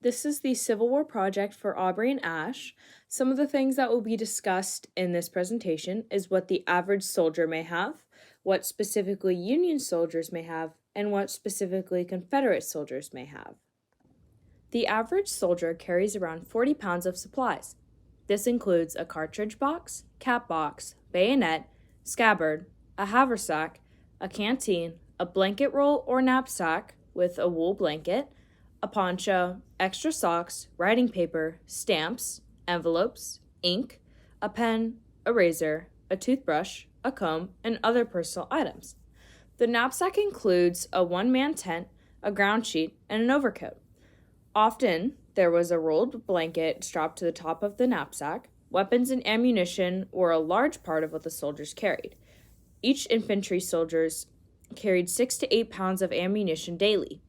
This is the Civil War project for Aubrey and Ash. Some of the things that will be discussed in this presentation is what the average soldier may have, what specifically Union soldiers may have, and what specifically Confederate soldiers may have. The average soldier carries around 40 pounds of supplies. This includes a cartridge box, cap box, bayonet, scabbard, a haversack, a canteen, a blanket roll or knapsack with a wool blanket, a poncho, extra socks, writing paper, stamps, envelopes, ink, a pen, a razor, a toothbrush, a comb, and other personal items. The knapsack includes a one-man tent, a ground sheet, and an overcoat. Often, there was a rolled blanket strapped to the top of the knapsack. Weapons and ammunition were a large part of what the soldiers carried. Each infantry soldiers carried 6 to 8 pounds of ammunition daily.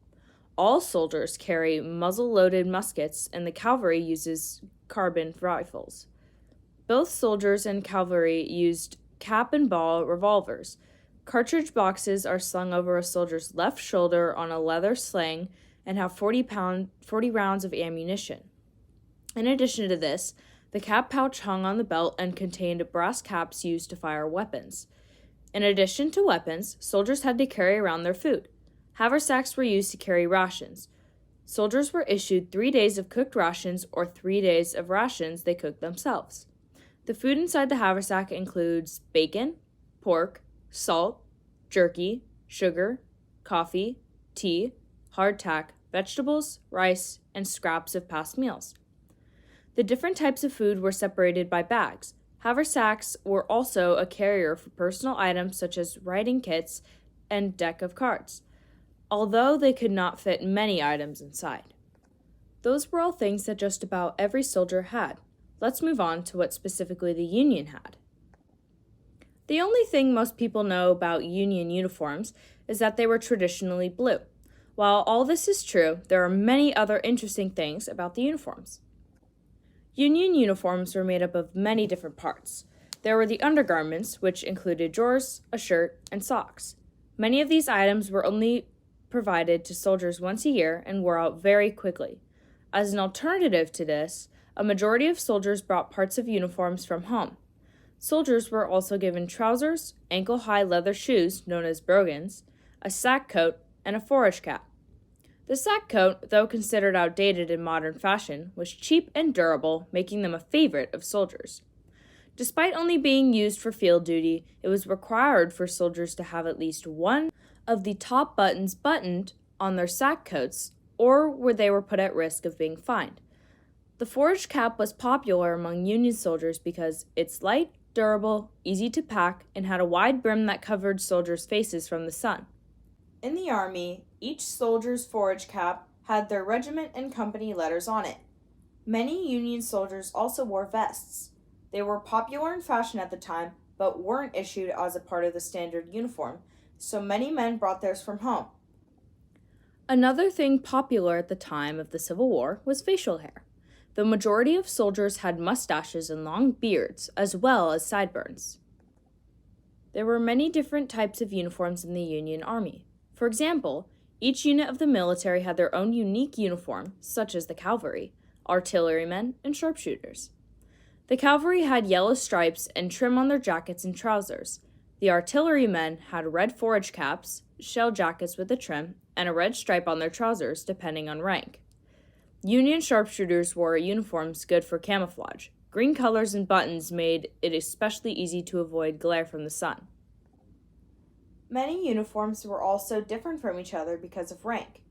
All soldiers carry muzzle-loaded muskets, and the cavalry uses carbine rifles. Both soldiers and cavalry used cap and ball revolvers. Cartridge boxes are slung over a soldier's left shoulder on a leather sling and have 40 rounds of ammunition. In addition to this, the cap pouch hung on the belt and contained brass caps used to fire weapons. In addition to weapons, soldiers had to carry around their food. Haversacks were used to carry rations. Soldiers were issued 3 days of cooked rations or 3 days of rations they cooked themselves. The food inside the haversack includes bacon, pork, salt, jerky, sugar, coffee, tea, hardtack, vegetables, rice, and scraps of past meals. The different types of food were separated by bags. Haversacks were also a carrier for personal items such as writing kits and deck of cards, although they could not fit many items inside. Those were all things that just about every soldier had. Let's move on to what specifically the Union had. The only thing most people know about Union uniforms is that they were traditionally blue. While all this is true, there are many other interesting things about the uniforms. Union uniforms were made up of many different parts. There were the undergarments, which included drawers, a shirt, and socks. Many of these items were only provided to soldiers once a year and wore out very quickly. As an alternative to this, a majority of soldiers brought parts of uniforms from home. Soldiers were also given trousers, ankle-high leather shoes known as brogans, a sack coat, and a forage cap. The sack coat, though considered outdated in modern fashion, was cheap and durable, making them a favorite of soldiers. Despite only being used for field duty, it was required for soldiers to have at least one of the top buttons buttoned on their sack coats, or they were put at risk of being fined. The forage cap was popular among Union soldiers because it's light, durable, easy to pack, and had a wide brim that covered soldiers' faces from the sun. In the Army, each soldier's forage cap had their regiment and company letters on it. Many Union soldiers also wore vests. They were popular in fashion at the time, but weren't issued as a part of the standard uniform, so many men brought theirs from home. Another thing popular at the time of the Civil War was facial hair. The majority of soldiers had mustaches and long beards, as well as sideburns. There were many different types of uniforms in the Union Army. For example, each unit of the military had their own unique uniform, such as the cavalry, artillerymen, and sharpshooters. The cavalry had yellow stripes and trim on their jackets and trousers. The artillerymen had red forage caps, shell jackets with a trim, and a red stripe on their trousers, depending on rank. Union sharpshooters wore uniforms good for camouflage. Green colors and buttons made it especially easy to avoid glare from the sun. Many uniforms were also different from each other because of rank.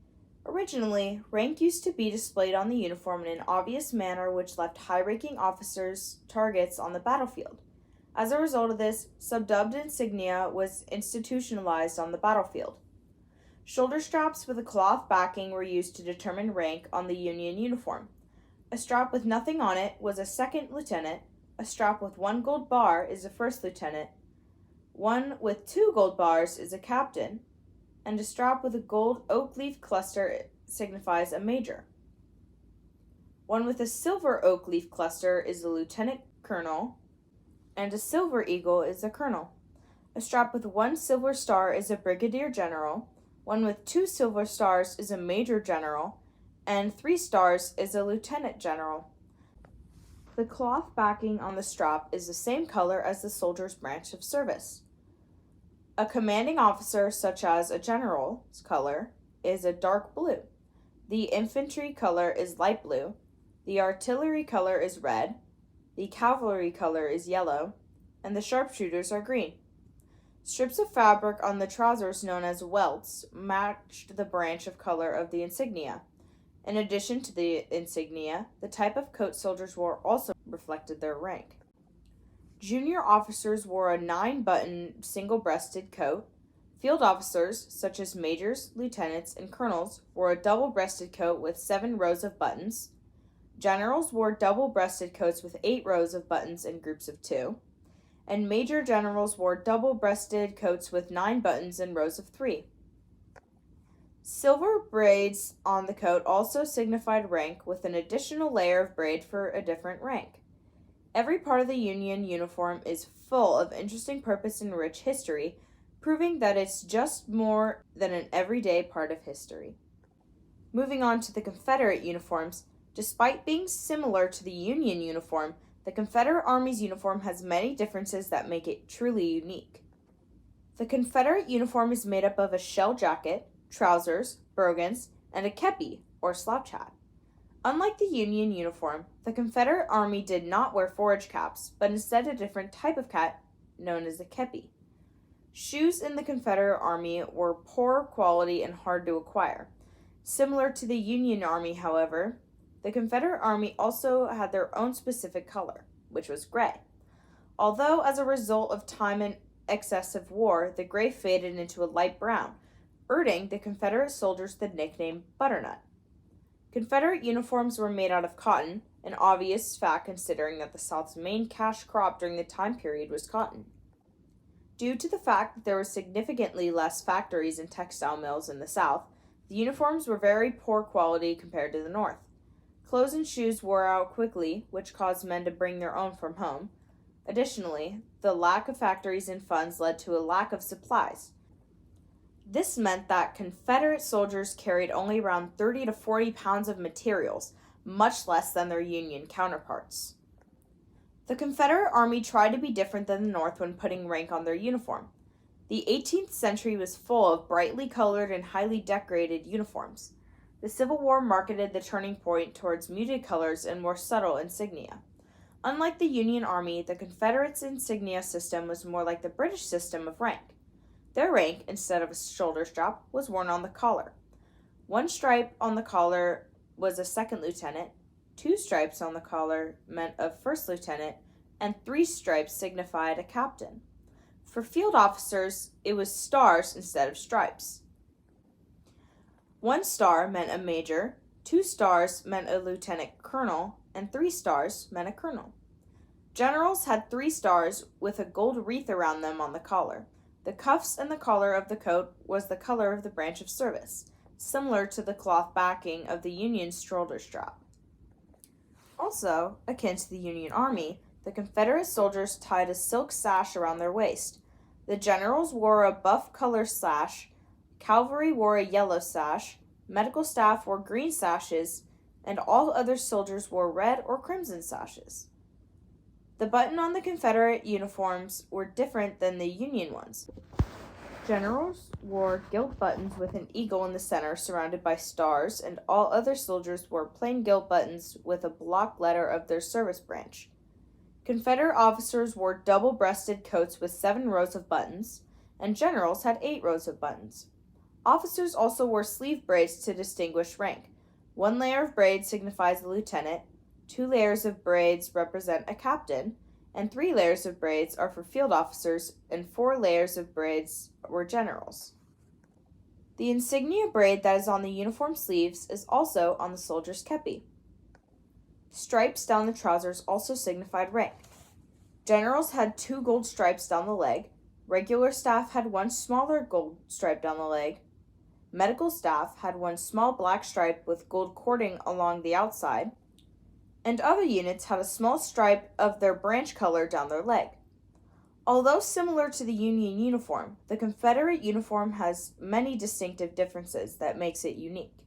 Originally, rank used to be displayed on the uniform in an obvious manner which left high-ranking officers targets on the battlefield. As a result of this, subdubbed insignia was institutionalized on the battlefield. Shoulder straps with a cloth backing were used to determine rank on the Union uniform. A strap with nothing on it was a second lieutenant, a strap with 1 gold bar is a first lieutenant, one with 2 gold bars is a captain, and a strap with a gold oak leaf cluster signifies a major. One with a silver oak leaf cluster is a lieutenant colonel, and a silver eagle is a colonel. A strap with 1 silver star is a brigadier general, one with 2 silver stars is a major general, and 3 stars is a lieutenant general. The cloth backing on the strap is the same color as the soldier's branch of service. A commanding officer, such as a general's color, is a dark blue. The infantry color is light blue. The artillery color is red. The cavalry color is yellow. And the sharpshooters are green. Strips of fabric on the trousers, known as welts, matched the branch of color of the insignia. In addition to the insignia, the type of coat soldiers wore also reflected their rank. Junior officers wore a 9-button single-breasted coat. Field officers, such as majors, lieutenants, and colonels, wore a double-breasted coat with 7 rows of buttons. Generals wore double-breasted coats with 8 rows of buttons in groups of 2. And major generals wore double-breasted coats with 9 buttons in rows of 3. Silver braids on the coat also signified rank, with an additional layer of braid for a different rank. Every part of the Union uniform is full of interesting purpose and rich history, proving that it's just more than an everyday part of history. Moving on to the Confederate uniforms, despite being similar to the Union uniform, the Confederate Army's uniform has many differences that make it truly unique. The Confederate uniform is made up of a shell jacket, trousers, brogans, and a kepi, or slouch hat. Unlike the Union uniform, the Confederate Army did not wear forage caps, but instead a different type of cap known as a kepi. Shoes in the Confederate Army were poor quality and hard to acquire. Similar to the Union Army, however, the Confederate Army also had their own specific color, which was gray. Although, as a result of time and excessive war, the gray faded into a light brown, earning the Confederate soldiers the nickname butternut. Confederate uniforms were made out of cotton, an obvious fact considering that the South's main cash crop during the time period was cotton. Due to the fact that there were significantly less factories and textile mills in the South, the uniforms were very poor quality compared to the North. Clothes and shoes wore out quickly, which caused men to bring their own from home. Additionally, the lack of factories and funds led to a lack of supplies. This meant that Confederate soldiers carried only around 30 to 40 pounds of materials, much less than their Union counterparts. The Confederate Army tried to be different than the North when putting rank on their uniform. The 18th century was full of brightly colored and highly decorated uniforms. The Civil War marketed the turning point towards muted colors and more subtle insignia. Unlike the Union Army, the Confederates' insignia system was more like the British system of rank. Their rank, instead of a shoulder strap, was worn on the collar. 1 stripe on the collar was a second lieutenant, 2 stripes on the collar meant a first lieutenant, and 3 stripes signified a captain. For field officers, it was stars instead of stripes. 1 star meant a major, 2 stars meant a lieutenant colonel, and 3 stars meant a colonel. Generals had 3 stars with a gold wreath around them on the collar. The cuffs and the collar of the coat was the color of the branch of service, similar to the cloth backing of the Union's shoulder strap. Also, akin to the Union Army, the Confederate soldiers tied a silk sash around their waist. The generals wore a buff color sash, cavalry wore a yellow sash, medical staff wore green sashes, and all other soldiers wore red or crimson sashes. The button on the Confederate uniforms were different than the Union ones. Generals wore gilt buttons with an eagle in the center surrounded by stars, and all other soldiers wore plain gilt buttons with a block letter of their service branch. Confederate officers wore double-breasted coats with 7 rows of buttons, and generals had 8 rows of buttons. Officers also wore sleeve braids to distinguish rank. 1 layer of braid signifies a lieutenant, 2 layers of braids represent a captain, and 3 layers of braids are for field officers, and 4 layers of braids were generals. The insignia braid that is on the uniform sleeves is also on the soldier's kepi. Stripes down the trousers also signified rank. Generals had 2 gold stripes down the leg, regular staff had 1 smaller gold stripe down the leg, medical staff had 1 small black stripe with gold cording along the outside, and other units had a small stripe of their branch color down their leg. Although similar to the Union uniform, the Confederate uniform has many distinctive differences that makes it unique.